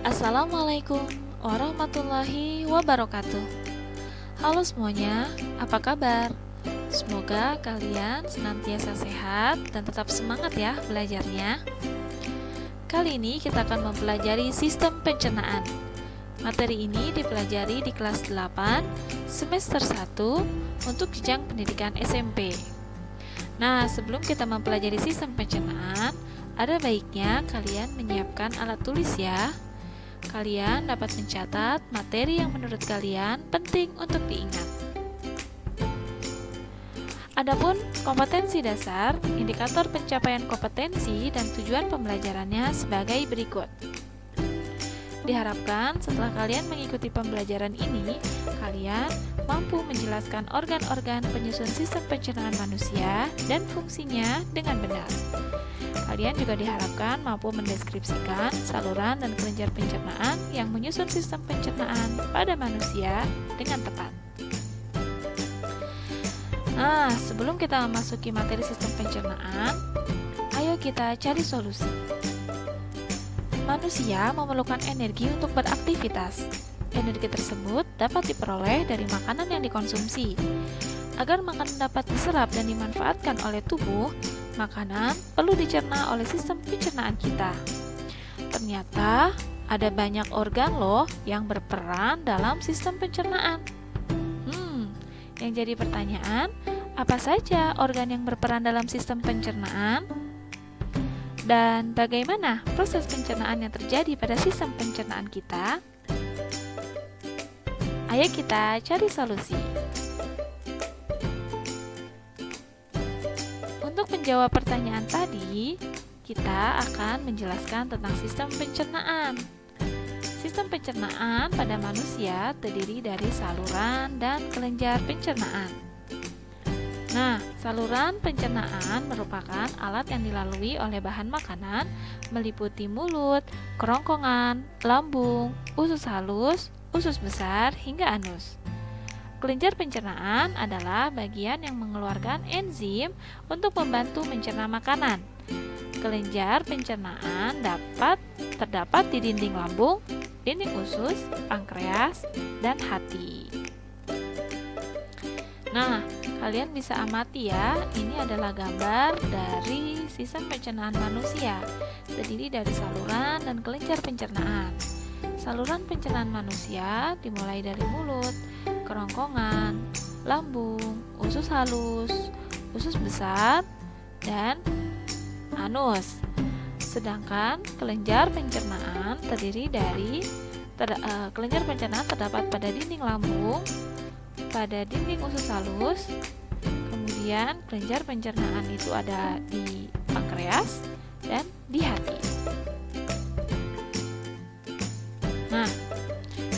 Assalamualaikum warahmatullahi wabarakatuh. Halo semuanya, apa kabar? Semoga kalian senantiasa sehat dan tetap semangat ya belajarnya. Kali ini kita akan mempelajari sistem pencernaan. Materi ini dipelajari di kelas 8 semester 1 untuk jenjang pendidikan SMP. Nah, sebelum kita mempelajari sistem pencernaan, ada baiknya kalian menyiapkan alat tulis ya. Kalian dapat mencatat materi yang menurut kalian penting untuk diingat. Adapun kompetensi dasar, indikator pencapaian kompetensi dan tujuan pembelajarannya sebagai berikut. Diharapkan setelah kalian mengikuti pembelajaran ini, kalian mampu menjelaskan organ-organ penyusun sistem pencernaan manusia dan fungsinya dengan benar. Kalian juga diharapkan mampu mendeskripsikan saluran dan kelenjar pencernaan yang menyusun sistem pencernaan pada manusia dengan tepat. Nah, sebelum kita memasuki materi sistem pencernaan, ayo kita cari solusi. Manusia memerlukan energi untuk beraktivitas. Energi tersebut dapat diperoleh dari makanan yang dikonsumsi. Agar makanan dapat diserap dan dimanfaatkan oleh tubuh, makanan perlu dicerna oleh sistem pencernaan kita. Ternyata ada banyak organ loh yang berperan dalam sistem pencernaan. Yang jadi pertanyaan, apa saja organ yang berperan dalam sistem pencernaan? Dan bagaimana proses pencernaan yang terjadi pada sistem pencernaan kita? Ayo kita cari solusi. Untuk menjawab pertanyaan tadi, kita akan menjelaskan tentang sistem pencernaan. Sistem pencernaan pada manusia terdiri dari saluran dan kelenjar pencernaan. Nah, saluran pencernaan merupakan alat yang dilalui oleh bahan makanan meliputi mulut, kerongkongan, lambung, usus halus, usus besar, hingga anus. Kelenjar pencernaan adalah bagian yang mengeluarkan enzim untuk membantu mencerna makanan. Kelenjar pencernaan terdapat di dinding lambung, dinding usus, pankreas, dan hati. Nah, kalian bisa amati ya, ini adalah gambar dari sistem pencernaan manusia, terdiri dari saluran dan kelenjar pencernaan. Saluran pencernaan manusia dimulai dari mulut, kerongkongan, lambung, usus halus, usus besar, dan anus. Sedangkan kelenjar pencernaan kelenjar pencernaan terdapat pada dinding lambung, pada dinding usus halus, kemudian kelenjar pencernaan itu ada di pankreas dan di hati. Nah,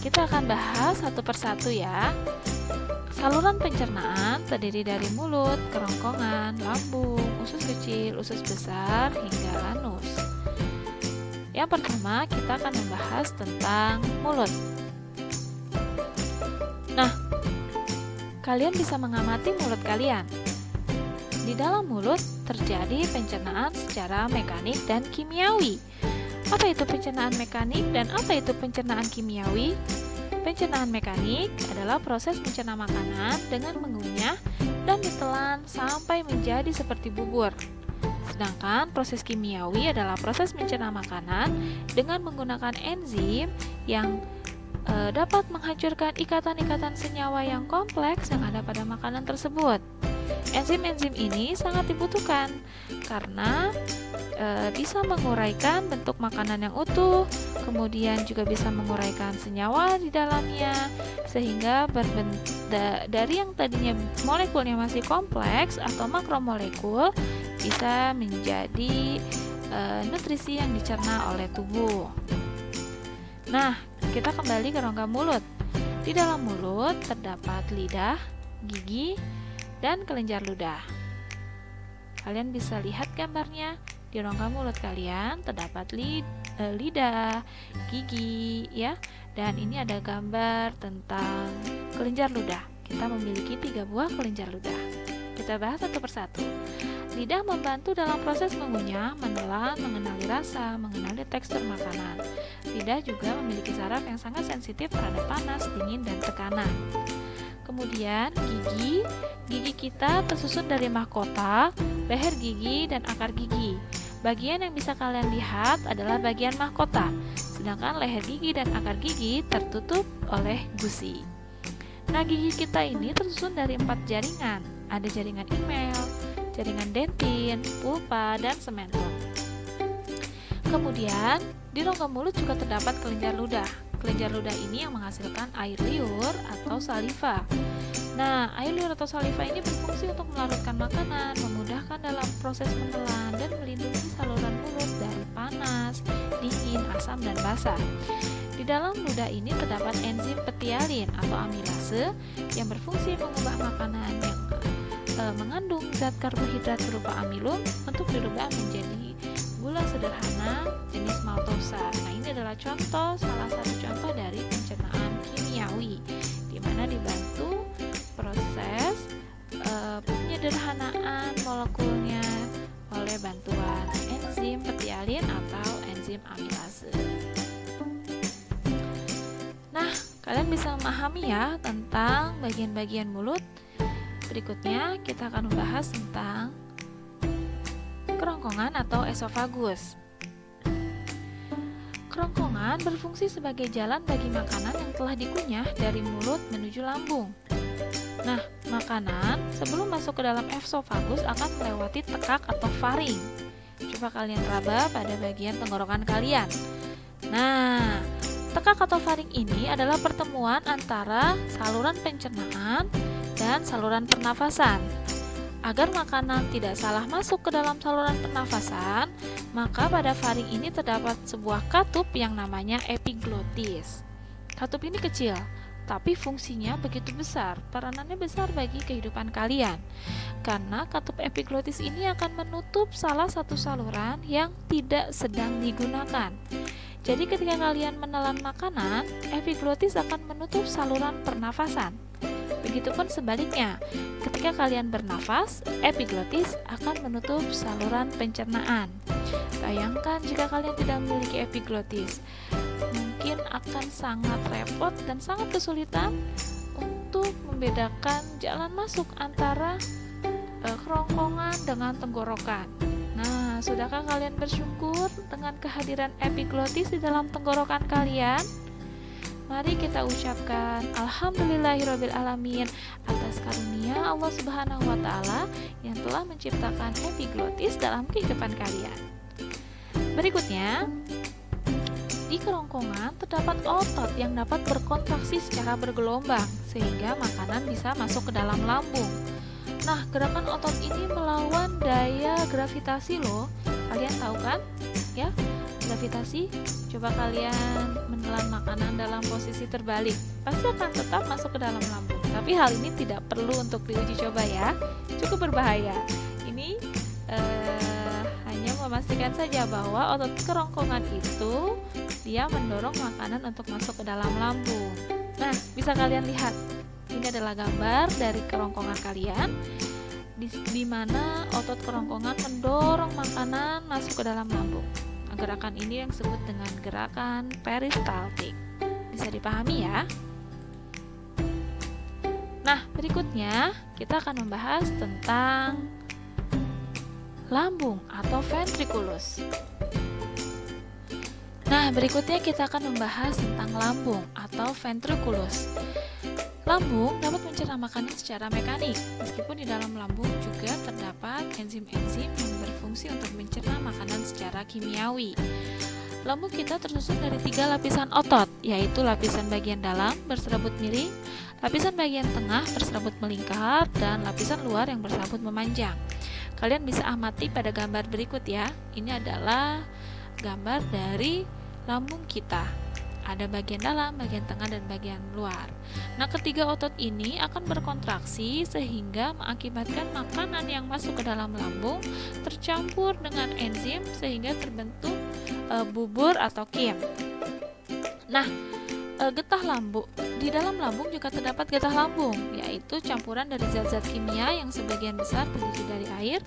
kita akan bahas satu persatu ya. Saluran pencernaan terdiri dari mulut, kerongkongan, lambung, usus kecil, usus besar, hingga anus. Yang pertama, kita akan membahas tentang mulut. Nah, kalian bisa mengamati mulut kalian. Di dalam mulut terjadi pencernaan secara mekanik dan kimiawi. Apa itu pencernaan mekanik dan apa itu pencernaan kimiawi? Pencernaan mekanik adalah proses mencerna makanan dengan mengunyah dan ditelan sampai menjadi seperti bubur. Sedangkan proses kimiawi adalah proses mencerna makanan dengan menggunakan enzim yang dapat menghancurkan ikatan-ikatan senyawa yang kompleks yang ada pada makanan tersebut. Enzim-enzim ini sangat dibutuhkan karena bisa menguraikan bentuk makanan yang utuh, kemudian juga bisa menguraikan senyawa di dalamnya, sehingga dari yang tadinya molekulnya masih kompleks atau makromolekul bisa menjadi nutrisi yang dicerna oleh tubuh. Nah, kita kembali ke rongga mulut. Di dalam mulut terdapat lidah, gigi, dan kelenjar ludah. Kalian bisa lihat gambarnya. Di rongga mulut kalian terdapat lidah, gigi, ya. Dan ini ada gambar tentang kelenjar ludah. Kita memiliki 3 buah kelenjar ludah. Kita bahas satu persatu. Lidah membantu dalam proses mengunyah, menelan, mengenali rasa, mengenali tekstur makanan. Lidah juga memiliki saraf yang sangat sensitif terhadap panas, dingin, dan tekanan. Kemudian gigi kita tersusun dari mahkota, leher gigi, dan akar gigi. Bagian yang bisa kalian lihat adalah bagian mahkota, sedangkan leher gigi dan akar gigi tertutup oleh gusi. Nah, gigi kita ini tersusun dari 4 jaringan. Ada jaringan email, jaringan dentin, pulpa, dan sementum. Kemudian, di rongga mulut juga terdapat kelenjar ludah. Kelenjar ludah ini yang menghasilkan air liur atau saliva. Nah, air liur atau saliva ini berfungsi untuk melarutkan makanan, memudahkan dalam proses menelan, dan melindungi saluran mulut dari panas, dingin, asam, dan basah. Di dalam ludah ini terdapat enzim petialin atau amilase yang berfungsi mengubah makanan yang mengandung zat karbohidrat berupa amilum untuk dirubah menjadi gula sederhana jenis maltosa. Nah, ini adalah salah satu contoh dari pencernaan kimiawi, di mana dibantu proses penyederhanaan molekulnya oleh bantuan enzim petialin atau enzim amilase. Nah, kalian bisa memahami ya tentang bagian-bagian mulut. Berikutnya kita akan membahas tentang kerongkongan atau esofagus. Kerongkongan berfungsi sebagai jalan bagi makanan yang telah dikunyah dari mulut menuju lambung. Nah, makanan sebelum masuk ke dalam esofagus akan melewati tekak atau faring. Coba kalian raba pada bagian tenggorokan kalian. Nah, tekak atau faring ini adalah pertemuan antara saluran pencernaan dan saluran pernafasan. Agar makanan tidak salah masuk ke dalam saluran pernafasan, maka pada faring ini terdapat sebuah katup yang namanya epiglotis. Katup ini kecil, tapi fungsinya begitu besar, peranannya besar bagi kehidupan kalian. Karena katup epiglotis ini akan menutup salah satu saluran yang tidak sedang digunakan. Jadi ketika kalian menelan makanan, epiglotis akan menutup saluran pernafasan. Begitupun sebaliknya, ketika kalian bernafas, epiglotis akan menutup saluran pencernaan. Bayangkan jika kalian tidak memiliki epiglotis, mungkin akan sangat repot dan sangat kesulitan untuk membedakan jalan masuk antara kerongkongan dengan tenggorokan. Nah, sudahkah kalian bersyukur dengan kehadiran epiglotis di dalam tenggorokan kalian? Mari kita ucapkan Alhamdulillahirrabbilalamin atas karunia Allah Subhanahu wa Ta'ala yang telah menciptakan epiglotis dalam kehidupan kalian. Berikutnya, di kerongkongan terdapat otot yang dapat berkontraksi secara bergelombang sehingga makanan bisa masuk ke dalam lambung. Nah, gerakan otot ini melawan daya gravitasi loh. Kalian tahu kan? Ya, gravitasi. Coba kalian menelan makanan dalam posisi terbalik, pasti akan tetap masuk ke dalam lambung. Tapi hal ini tidak perlu untuk diuji coba ya, cukup berbahaya. Ini hanya memastikan saja bahwa otot kerongkongan itu dia mendorong makanan untuk masuk ke dalam lambung. Nah, bisa kalian lihat, ini adalah gambar dari kerongkongan kalian, di mana otot kerongkongan mendorong makanan masuk ke dalam lambung. Gerakan ini yang disebut dengan gerakan peristaltik. Bisa dipahami ya? Nah, berikutnya kita akan membahas tentang lambung atau ventriculus. Nah, berikutnya kita akan membahas tentang lambung atau ventriculus. Lambung dapat mencerna makanan secara mekanik, meskipun di dalam lambung juga terdapat enzim-enzim yang berfungsi untuk mencerna makanan secara kimiawi. Lambung kita tersusun dari 3 lapisan otot, yaitu lapisan bagian dalam berserabut miring, lapisan bagian tengah berserabut melingkar, dan lapisan luar yang berserabut memanjang. Kalian bisa amati pada gambar berikut ya. Ini adalah gambar dari lambung kita. Ada bagian dalam, bagian tengah, dan bagian luar. Nah, ketiga otot ini akan berkontraksi sehingga mengakibatkan makanan yang masuk ke dalam lambung tercampur dengan enzim sehingga terbentuk bubur atau kim. Nah, Getah lambung. Di dalam lambung juga terdapat getah lambung, yaitu campuran dari zat-zat kimia yang sebagian besar terdiri dari air,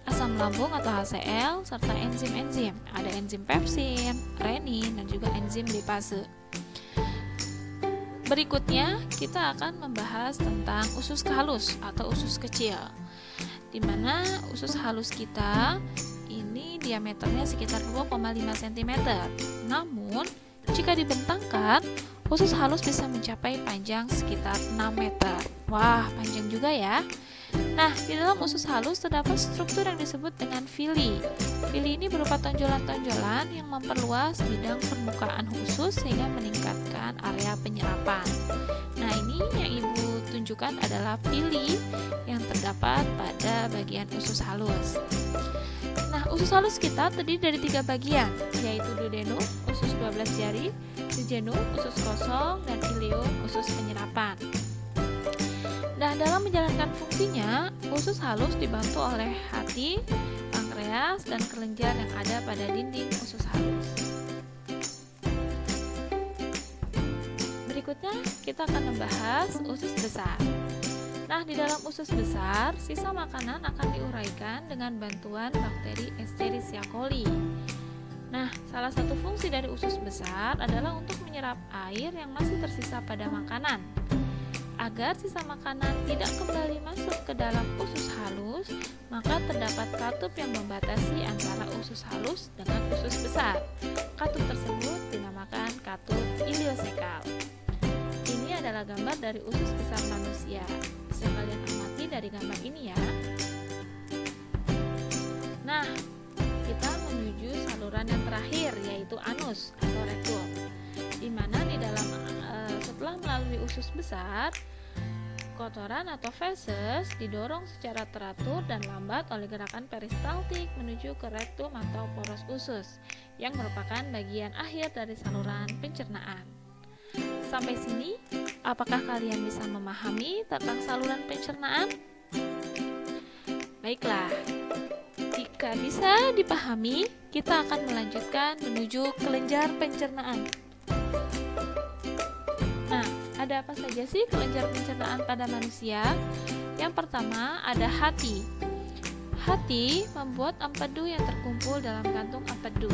asam lambung atau HCl, serta enzim-enzim. Ada enzim pepsin, renin, dan juga enzim lipase. Berikutnya, kita akan membahas tentang usus halus atau usus kecil, di mana usus halus kita ini diameternya sekitar 2,5 cm. Namun, jika dibentangkan, usus halus bisa mencapai panjang sekitar 6 meter. Wah, panjang juga ya. Nah, di dalam usus halus terdapat struktur yang disebut dengan villi. Villi ini berupa tonjolan-tonjolan yang memperluas bidang permukaan usus sehingga meningkatkan area penyerapan. Nah, ini yang Ibu tunjukkan adalah villi yang terdapat pada bagian usus halus. Nah, usus halus kita terdiri dari 3 bagian, yaitu duodenum, usus 12 jari, jejunum, usus kosong, dan ileum, usus penyerapan. Nah, dalam menjalankan fungsinya, usus halus dibantu oleh hati, pankreas, dan kelenjar yang ada pada dinding usus halus. Berikutnya, kita akan membahas usus besar. Nah, di dalam usus besar, sisa makanan akan diuraikan dengan bantuan bakteri Escherichia coli. Nah, salah satu fungsi dari usus besar adalah untuk menyerap air yang masih tersisa pada makanan. Agar sisa makanan tidak kembali masuk ke dalam usus halus, maka terdapat katup yang membatasi antara usus halus dengan usus besar. Katup tersebut dinamakan katup iliosekal. Ini adalah gambar dari usus besar manusia. Bisa kalian amati dari gambar ini ya. Nah, kita menuju saluran yang terakhir, yaitu anus atau rektum, di mana di dalam setelah melalui usus besar, kotoran atau feses didorong secara teratur dan lambat oleh gerakan peristaltik menuju ke rektum atau poros usus, yang merupakan bagian akhir dari saluran pencernaan. Sampai sini, apakah kalian bisa memahami tentang saluran pencernaan? Baiklah, jika bisa dipahami, kita akan melanjutkan menuju kelenjar pencernaan. Nah, ada apa saja sih kelenjar pencernaan pada manusia? Yang pertama ada hati. Hati membuat empedu yang terkumpul dalam kantung empedu.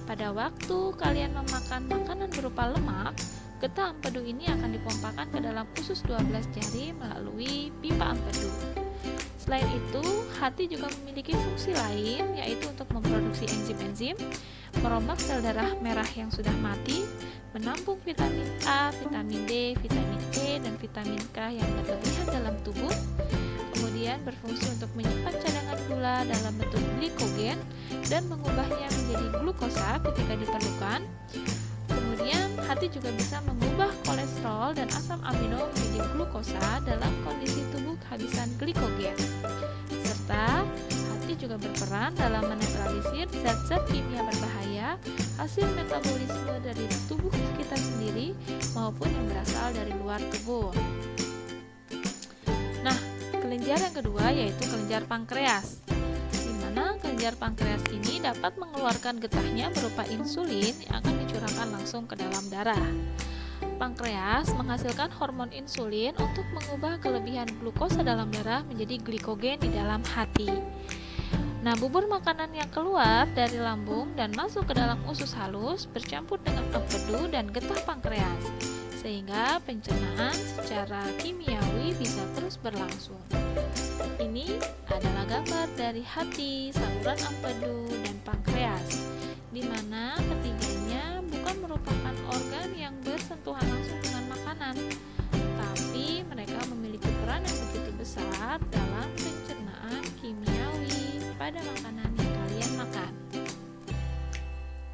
Pada waktu kalian memakan makanan berupa lemak, getah empedu ini akan dipompakan ke dalam usus 12 jari melalui pipa empedu. Selain itu, hati juga memiliki fungsi lain, yaitu untuk memproduksi enzim-enzim, merombak sel darah merah yang sudah mati, menampung vitamin A, vitamin D, vitamin E, dan vitamin K yang berlebihan dalam tubuh, kemudian berfungsi untuk menyimpan cadangan gula dalam bentuk glikogen dan mengubahnya menjadi glukosa ketika diperlukan. Kemudian, hati juga bisa mengubah kolesterol dan asam amino menjadi glukosa dalam kondisi tubuh kehabisan glikogen. Serta, hati juga berperan dalam menetralisir zat-zat kimia berbahaya hasil metabolisme dari tubuh kita sendiri maupun yang berasal dari luar tubuh. Nah, kelenjar yang kedua yaitu kelenjar pankreas. Kelenjar pankreas ini dapat mengeluarkan getahnya berupa insulin yang akan dicurahkan langsung ke dalam darah. Pankreas menghasilkan hormon insulin untuk mengubah kelebihan glukosa dalam darah menjadi glikogen di dalam hati. Nah, bubur makanan yang keluar dari lambung dan masuk ke dalam usus halus bercampur dengan empedu dan getah pankreas, sehingga pencernaan secara kimiawi bisa terus berlangsung. Ini adalah gambar dari hati, saluran empedu, dan pankreas, di mana ketiganya bukan merupakan organ yang bersentuhan langsung dengan makanan, tapi mereka memiliki peran yang begitu besar dalam pencernaan kimiawi pada makanan yang kalian makan.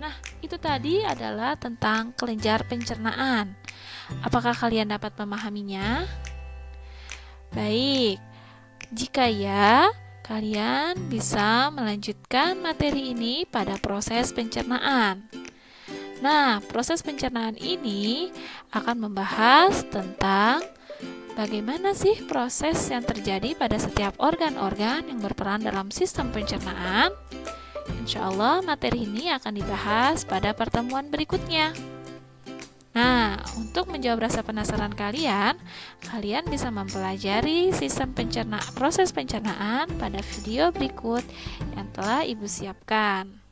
Nah, itu tadi adalah tentang kelenjar pencernaan. Apakah kalian dapat memahaminya? Baik. Jika ya, kalian bisa melanjutkan materi ini pada proses pencernaan. Nah, proses pencernaan ini akan membahas tentang bagaimana sih proses yang terjadi pada setiap organ-organ yang berperan dalam sistem pencernaan. Insya Allah materi ini akan dibahas pada pertemuan berikutnya. Nah, untuk menjawab rasa penasaran kalian, kalian bisa mempelajari proses pencernaan pada video berikut yang telah Ibu siapkan.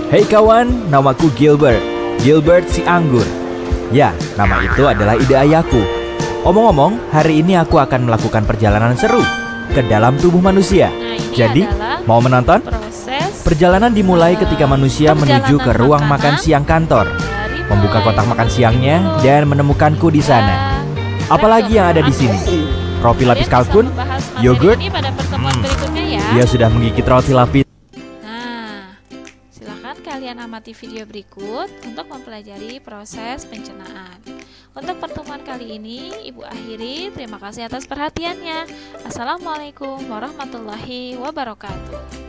Hey kawan, namaku Gilbert si anggur. Ya, nama itu adalah ide ayahku. Omong-omong, hari ini aku akan melakukan perjalanan seru ke dalam tubuh manusia. Jadi, mau menonton? Perjalanan dimulai ketika manusia menuju ke ruang makan siang kantor, membuka kotak makan siangnya dan menemukanku di sana. Apalagi yang ada di sini? Roti lapis kalkun, yogurt. Dia sudah menggigit roti lapis. Silakan kalian amati video berikut untuk mempelajari proses pencernaan. Untuk pertemuan kali ini, Ibu akhiri. Terima kasih atas perhatiannya. Assalamualaikum warahmatullahi wabarakatuh.